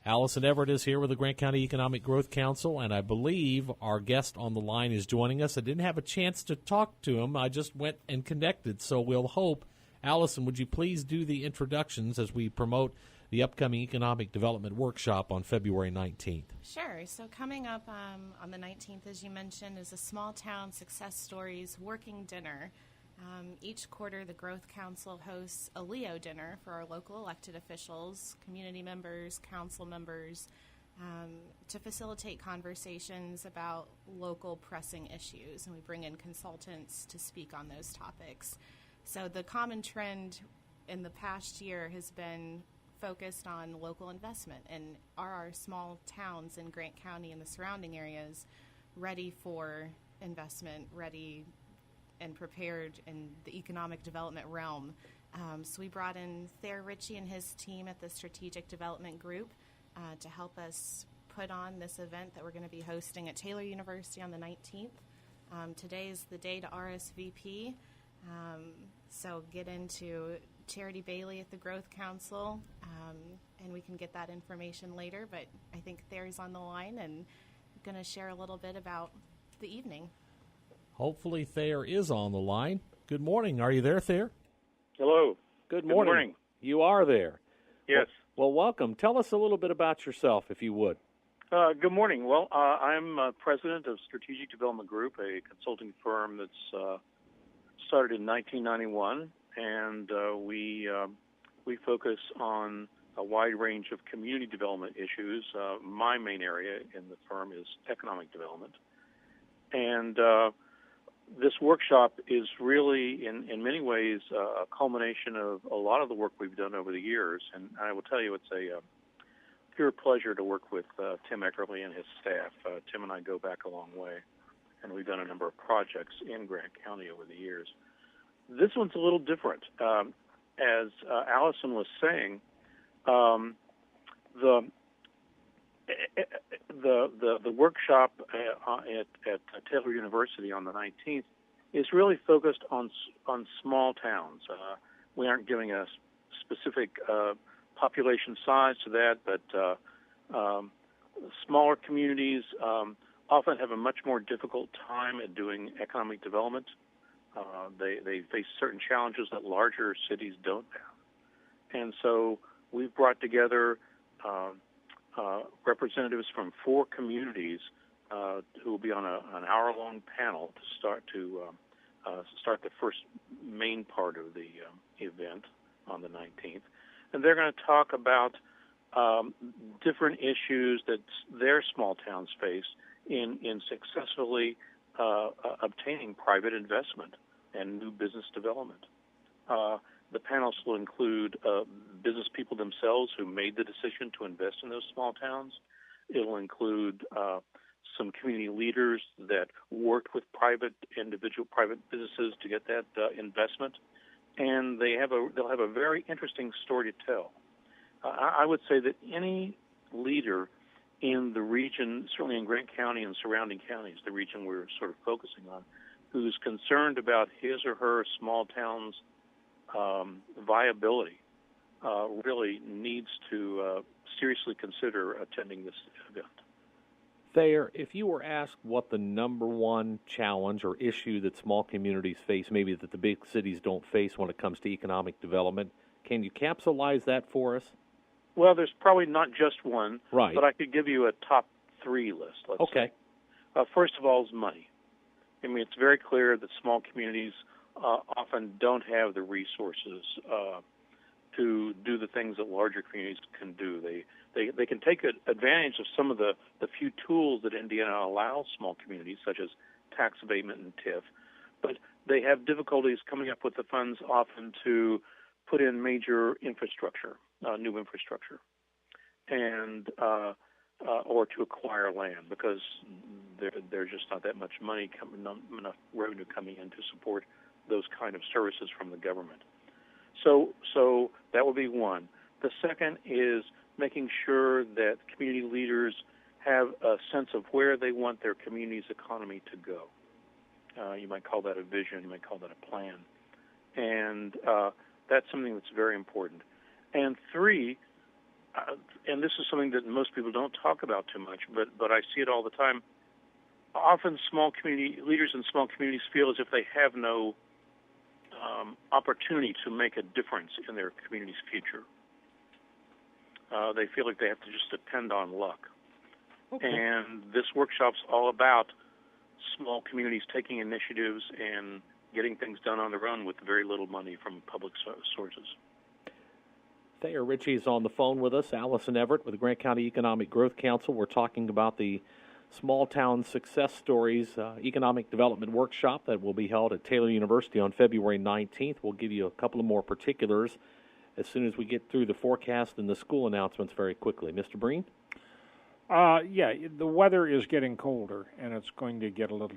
Allison Everett is here with the Grant County Economic Growth Council, and I believe our guest on the line is joining us. I didn't have a chance to talk to him. I just went and connected, so we'll hope. Allison, would you please do the introductions as we promote the upcoming Economic Development Workshop on February 19th? Sure. So coming up on the 19th, as you mentioned, is a Small Town Success Stories Working Dinner. Each quarter, the Growth Council hosts a Leo dinner for our local elected officials, community members, council members, to facilitate conversations about local pressing issues, and we bring in consultants to speak on those topics. So the common trend in the past year has been focused on local investment, and are our small towns in Grant County and the surrounding areas ready for investment, ready and prepared in the economic development realm. So we brought in Thayer Ritchie and his team at the Strategic Development Group to help us put on this event that we're going to be hosting at Taylor University on the 19th. Today is the day to RSVP. So get into Charity Bailey at the Growth Council, and we can get that information later. But I think Thayer's on the line and going to share a little bit about the evening. Hopefully Thayer is on the line. Good morning. Are you there, Thayer? Hello. Good morning. You are there. Yes. Well, welcome. Tell us a little bit about yourself, if you would. Good morning. Well, I'm president of Strategic Development Group, a consulting firm that's started in 1991, and we focus on a wide range of community development issues. My main area in the firm is economic development, and this workshop is really, in many ways, a culmination of a lot of the work we've done over the years. And I will tell you, it's a pure pleasure to work with Tim Eckerly and his staff. Tim and I go back a long way, and we've done a number of projects in Grant County over the years. This one's a little different. As Allison was saying, the workshop at Taylor University on the 19th is really focused on small towns. We aren't giving a specific population size to that, but smaller communities often have a much more difficult time at doing economic development. They face certain challenges that larger cities don't have. And so we've brought together representatives from 4 communities who will be on an hour-long panel to start the first main part of the event on the 19th. And they're going to talk about different issues that their small towns face in successfully obtaining private investment and new business development. The panels will include business people themselves who made the decision to invest in those small towns. It'll include some community leaders that worked with individual private businesses to get that investment, and they'll have a very interesting story to tell. I would say that any leader in the region, certainly in Grant County and surrounding counties, the region we're sort of focusing on, who's concerned about his or her small town's viability, really needs to seriously consider attending this event. Thayer, if you were asked what the number one challenge or issue that small communities face, maybe that the big cities don't face when it comes to economic development, can you capsulize that for us? Well, there's probably not just one, right, but I could give you a top 3 list. Let's okay. say. First of all is money. I mean, it's very clear that small communities often don't have the resources to do the things that larger communities can do. They can take advantage of some of the few tools that Indiana allows small communities, such as tax abatement and TIF, but they have difficulties coming up with the funds often to put in major infrastructure, new infrastructure, and or to acquire land, because there's just not that much money, enough revenue coming in to support those kind of services from the government. So that would be one. The second is making sure that community leaders have a sense of where they want their community's economy to go. You might call that a vision, you might call that a plan. And that's something that's very important. And 3, and this is something that most people don't talk about too much, but I see it all the time. Often small community leaders in small communities feel as if they have no opportunity to make a difference in their community's future. They feel like they have to just depend on luck. Okay. And this workshop's all about small communities taking initiatives and getting things done on their own with very little money from public sources. Thayer Ritchie is on the phone with us. Allison Everett with the Grant County Economic Growth Council. We're talking about the Small Town Success Stories Economic Development Workshop that will be held at Taylor University on February 19th. We'll give you a couple of more particulars as soon as we get through the forecast and the school announcements very quickly. Mr. Breen? Yeah, the weather is getting colder, and it's going to get a little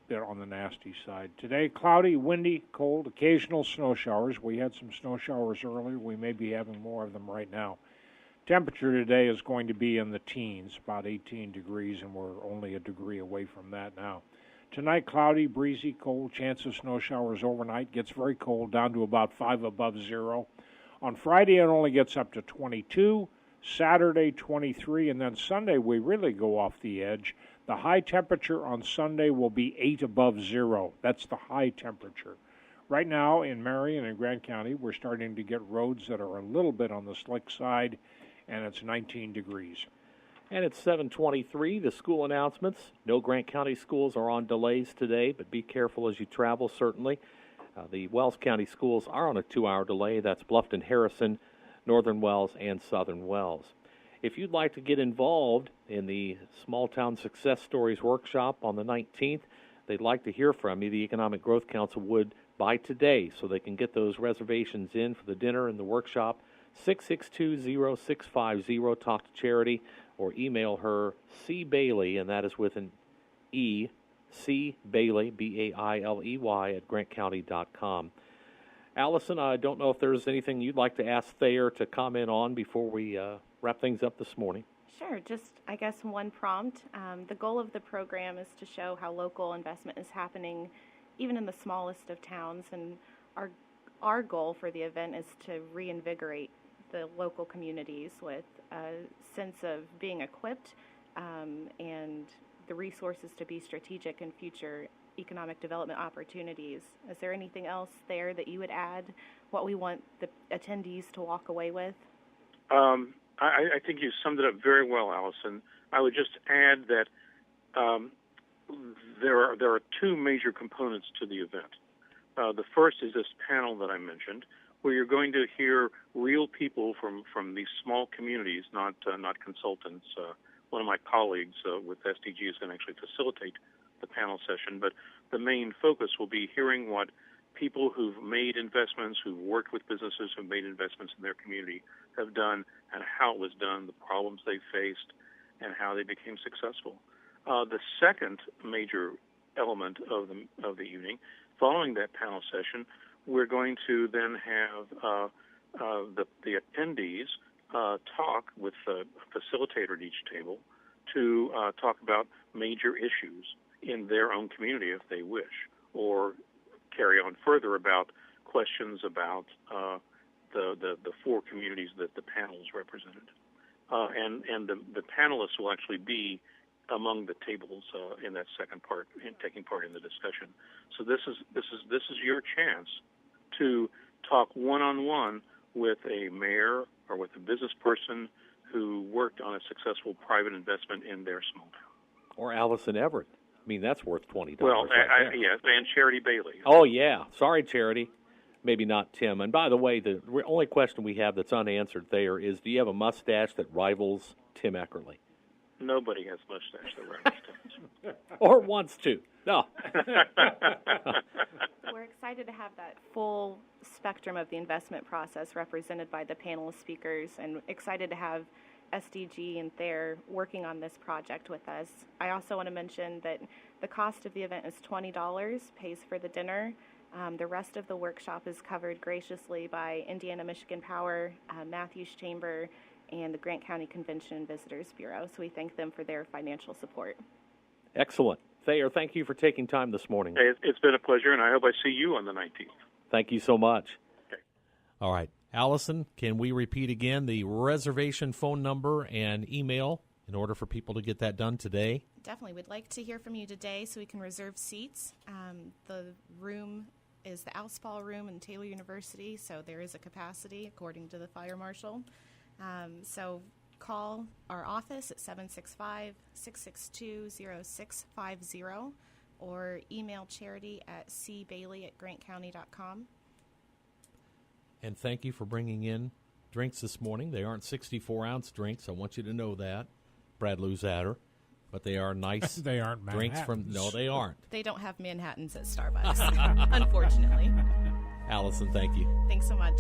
bit on the nasty side. Today, cloudy, windy, cold, occasional snow showers. We had some snow showers earlier. We may be having more of them right now. Temperature today is going to be in the teens, about 18 degrees, and we're only a degree away from that now. Tonight, cloudy, breezy, cold, chance of snow showers overnight. Gets very cold, down to about 5 above zero. On Friday, it only gets up to 22. Saturday, 23, and then Sunday, we really go off the edge. The high temperature on Sunday will be 8 above zero. That's the high temperature. Right now, in Marion and Grant County, we're starting to get roads that are a little bit on the slick side, and it's 19 degrees. And it's 7:23, the school announcements. No Grant County schools are on delays today, but be careful as you travel, certainly. The Wells County schools are on a 2-hour delay. That's Bluffton, Harrison, Northern Wells, and Southern Wells. If you'd like to get involved in the Small Town Success Stories Workshop on the 19th, they'd like to hear from you. The Economic Growth Council would by today, so they can get those reservations in for the dinner and the workshop. 662-0650. Talk to Charity or email her, C. Bailey, and that is with an E, C. Bailey, B-A-I-L-E-Y, at grantcounty.com. Allison, I don't know if there's anything you'd like to ask Thayer to comment on before we wrap things up this morning. Sure. Just, I guess, one prompt. The goal of the program is to show how local investment is happening even in the smallest of towns, and our goal for the event is to reinvigorate the local communities with a sense of being equipped and the resources to be strategic in future economic development opportunities. Is there anything else there that you would add, what we want the attendees to walk away with? I think you summed it up very well, Allison. I would just add that there are two major components to the event. The first is this panel that I mentioned, where you're going to hear real people from these small communities, not consultants. One of my colleagues with SDG is going to actually facilitate the panel session, but the main focus will be hearing what people who've made investments, who've worked with businesses who've made investments in their community have done, and how it was done, the problems they faced, and how they became successful. The second major element of the evening, following that panel session, we're going to then have the attendees talk with a facilitator at each table to talk about major issues in their own community if they wish, or carry on further about questions about the four communities that the panels represented. And the panelists will actually be among the tables in that second part, in taking part in the discussion. So this is your chance to talk one-on-one with a mayor or with a business person who worked on a successful private investment in their small town. Or Allison Everett. I mean, that's worth $20. Well, right yes, and Charity Bailey. Oh, yeah. Sorry, Charity. Maybe not Tim. And by the way, the only question we have that's unanswered there is, do you have a mustache that rivals Tim Eckerly? Nobody has a mustache that rivals Tim's. Or wants to. No. We're excited to have that full spectrum of the investment process represented by the panel speakers, and excited to have SDG and Thayer working on this project with us. I also want to mention that the cost of the event is $20, pays for the dinner. The rest of the workshop is covered graciously by Indiana Michigan Power, Matthews Chamber, and the Grant County Convention and Visitors Bureau. So we thank them for their financial support. Excellent. Thayer, thank you for taking time this morning. It's been a pleasure, and I hope I see you on the 19th. Thank you so much. Okay. All right. Allison, can we repeat again the reservation phone number and email in order for people to get that done today? Definitely. We'd like to hear from you today so we can reserve seats. The room is the Alspaugh room in Taylor University, so there is a capacity according to the fire marshal. So call our office at 765-662-0650 or email charity at cbailey@grantcounty.com. And thank you for bringing in drinks this morning. They aren't 64-ounce drinks. I want you to know that, Brad Luzatter. But they are nice They aren't drinks from. No, they aren't. They don't have Manhattans at Starbucks, unfortunately. Allison, thank you. Thanks so much.